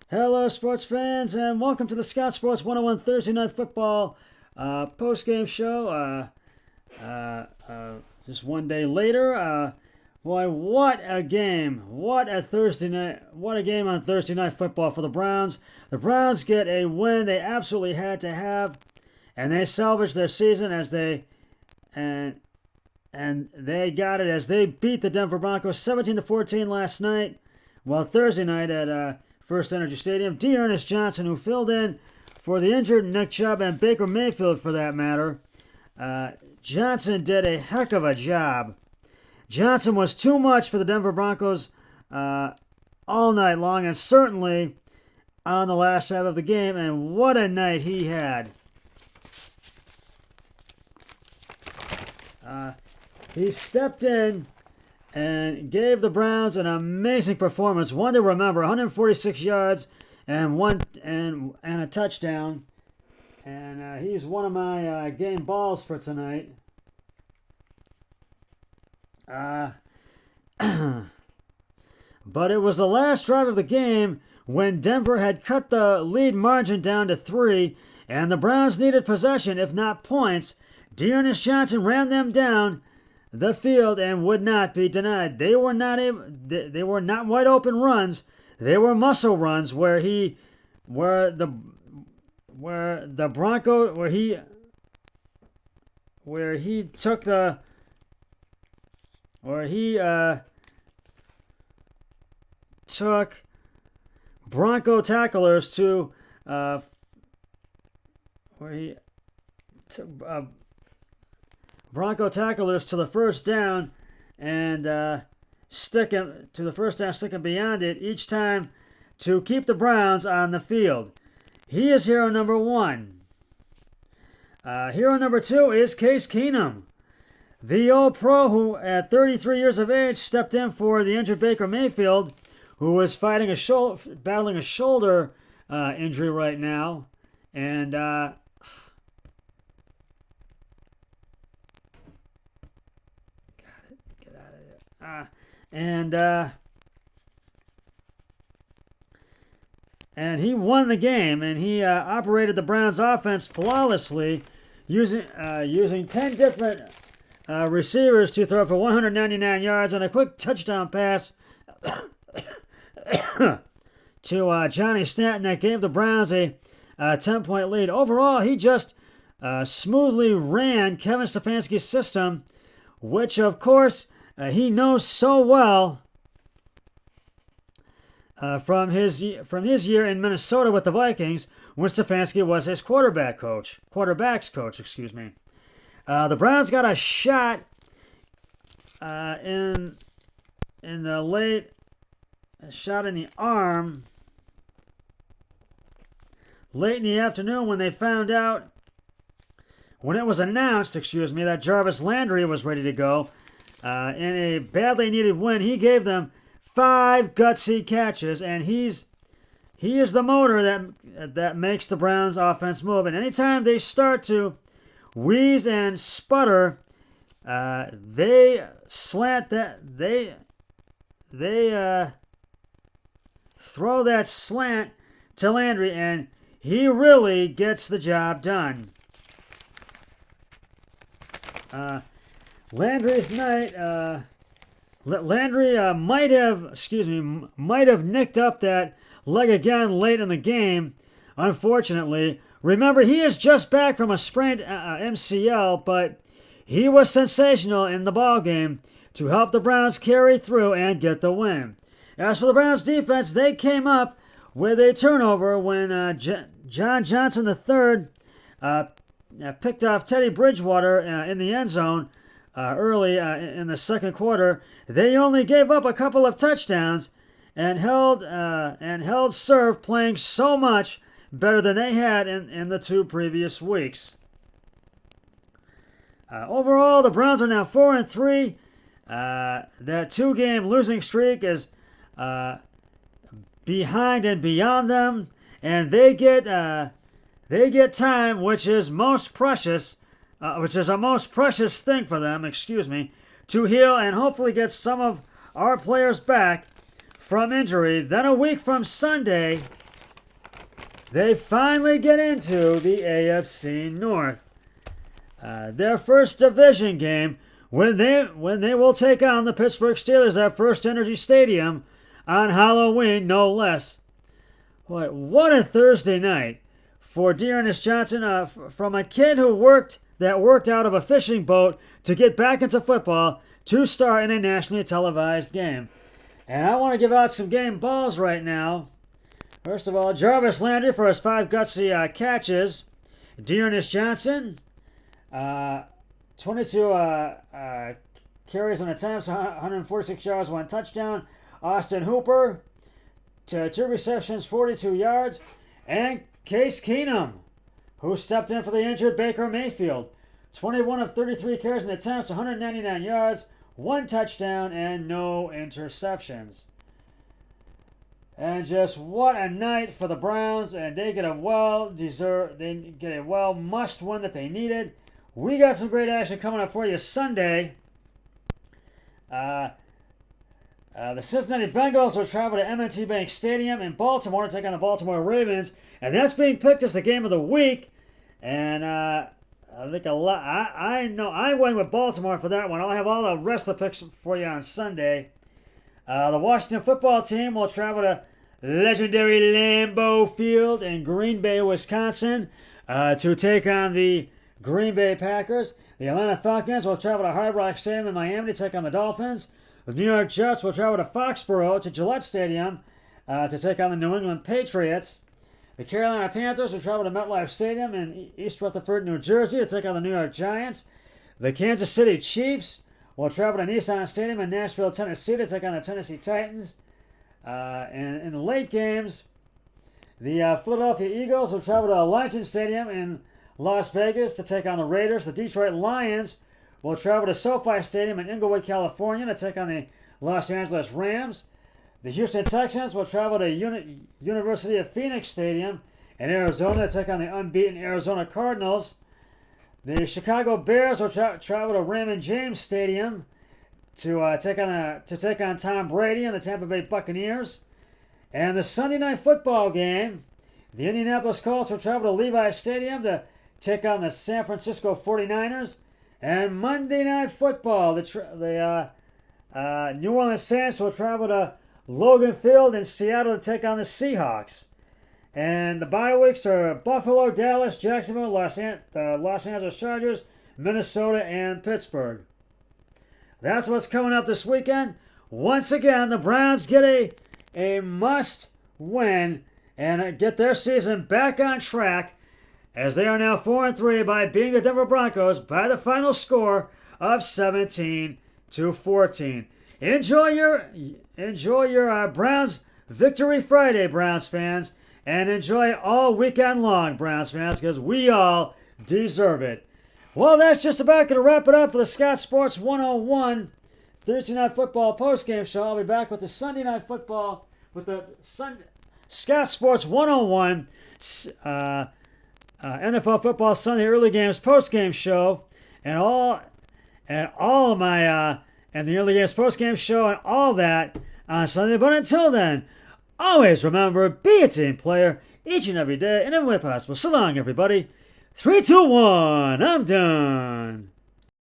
Hello, sports fans, and welcome to the Scott Sports 101 Thursday Night Football post-game show. Just one day later. Boy, what a game! What a Thursday night! What a game on Thursday Night Football for the Browns. The Browns get a win they absolutely had to have, and they salvaged their season as they and they got it as they beat the Denver Broncos 17-14 last night. Well, Thursday night at First Energy Stadium. D'Ernest Johnson, who filled in for the injured Nick Chubb and Baker Mayfield for that matter. Johnson did a heck of a job. Johnson was too much for the Denver Broncos all night long, and certainly on the last drive of the game, and what a night he had. He stepped in and gave the Browns an amazing performance. One to remember, 146 yards and a touchdown. And he's one of my game balls for tonight. But it was the last drive of the game when Denver had cut the lead margin down to 3, and the Browns needed possession, if not points. D'Ernest Johnson ran them down the field and would not be denied. They were not wide open runs. They were muscle runs where he took Bronco tacklers to Bronco tacklers to the first down and sticking beyond it each time to keep the Browns on the field. He is hero number 1. Hero number 2 is Case Keenum, the old pro who, at 33 years of age, stepped in for the injured Baker Mayfield, who is battling a shoulder injury right now, and and he won the game, and he operated the Browns' offense flawlessly, using 10 different receivers to throw for 199 yards and a quick touchdown pass to Johnny Stanton that gave the Browns a 10-point lead. Overall, he just smoothly ran Kevin Stefanski's system, which, of course, he knows so well from his year in Minnesota with the Vikings, when Stefanski was his quarterbacks coach. The Browns got a shot in the arm late in the afternoon when it was announced that Jarvis Landry was ready to go. In a badly needed win, he gave them 5 gutsy catches, and he is the motor that makes the Browns offense move. And anytime they start to wheeze and sputter, they throw that slant to Landry, and he really gets the job done. Landry's night. Landry might have nicked up that leg again late in the game, unfortunately. Remember, he is just back from a sprained MCL, but he was sensational in the ball game to help the Browns carry through and get the win. As for the Browns defense, they came up with a turnover when John Johnson III picked off Teddy Bridgewater in the end zone early in the second quarter. They only gave up a couple of touchdowns and held serve, playing so much better than they had in the 2 previous weeks. Overall, the Browns are now 4-3. That 2-game losing streak is behind and beyond them, and they get time, which is a most precious thing for them, to heal and hopefully get some of our players back from injury. Then a week from Sunday, they finally get into the AFC North. Their first division game when they will take on the Pittsburgh Steelers at First Energy Stadium on Halloween, no less. Boy, what a Thursday night for Dearness Johnson, from a kid who worked out of a fishing boat to get back into football to start in a nationally televised game. And I want to give out some game balls right now. First of all, Jarvis Landry for his 5 gutsy catches. Dearness Johnson, 22 carries on attempts, 146 yards, 1 touchdown. Austin Hooper, 2 receptions, 42 yards. And Case Keenum, who stepped in for the injured Baker Mayfield. 21 of 33 carries and attempts, 199 yards, 1 touchdown, and no interceptions. And just what a night for the Browns, and they get a must win that they needed. We got some great action coming up for you Sunday. The Cincinnati Bengals will travel to M&T Bank Stadium in Baltimore to take on the Baltimore Ravens, and that's being picked as the game of the week. And I think I know I'm going with Baltimore for that one. I'll have all the rest of the picks for you on Sunday. The Washington football team will travel to legendary Lambeau Field in Green Bay, Wisconsin, to take on the Green Bay Packers. The Atlanta Falcons will travel to Hard Rock Stadium in Miami to take on the Dolphins. The New York Jets will travel to Foxborough to Gillette Stadium to take on the New England Patriots. The Carolina Panthers will travel to MetLife Stadium in East Rutherford, New Jersey to take on the New York Giants. The Kansas City Chiefs will travel to Nissan Stadium in Nashville, Tennessee to take on the Tennessee Titans. And in the late games, the Philadelphia Eagles will travel to Allegiant Stadium in Las Vegas to take on the Raiders. The Detroit Lions will travel to SoFi Stadium in Inglewood, California to take on the Los Angeles Rams. The Houston Texans will travel to University of Phoenix Stadium in Arizona to take on the unbeaten Arizona Cardinals. The Chicago Bears will travel to Raymond James Stadium to take on Tom Brady and the Tampa Bay Buccaneers. And the Sunday night football game, the Indianapolis Colts will travel to Levi's Stadium to take on the San Francisco 49ers. And Monday night football, the New Orleans Saints will travel to Logan Field in Seattle to take on the Seahawks. And the bye weeks are Buffalo, Dallas, Jacksonville, the Los Angeles Chargers, Minnesota, and Pittsburgh. That's what's coming up this weekend. Once again, the Browns get a must win and get their season back on track, as they are now 4-3 by beating the Denver Broncos by the final score of 17-14. Enjoy your Browns Victory Friday, Browns fans, and enjoy it all weekend long, Browns fans, because we all deserve it. Well, that's just about going to wrap it up for the Scott Sports 101 Thursday Night Football postgame show. I'll be back with the Sunday Night Football with the Scott Sports 101 NFL Football Sunday Early Games postgame show, and all of my and the Early Games postgame show and all that on Sunday. But until then, always remember, be a team player each and every day and every way possible. So long, everybody. 3, 2, 1. I'm done.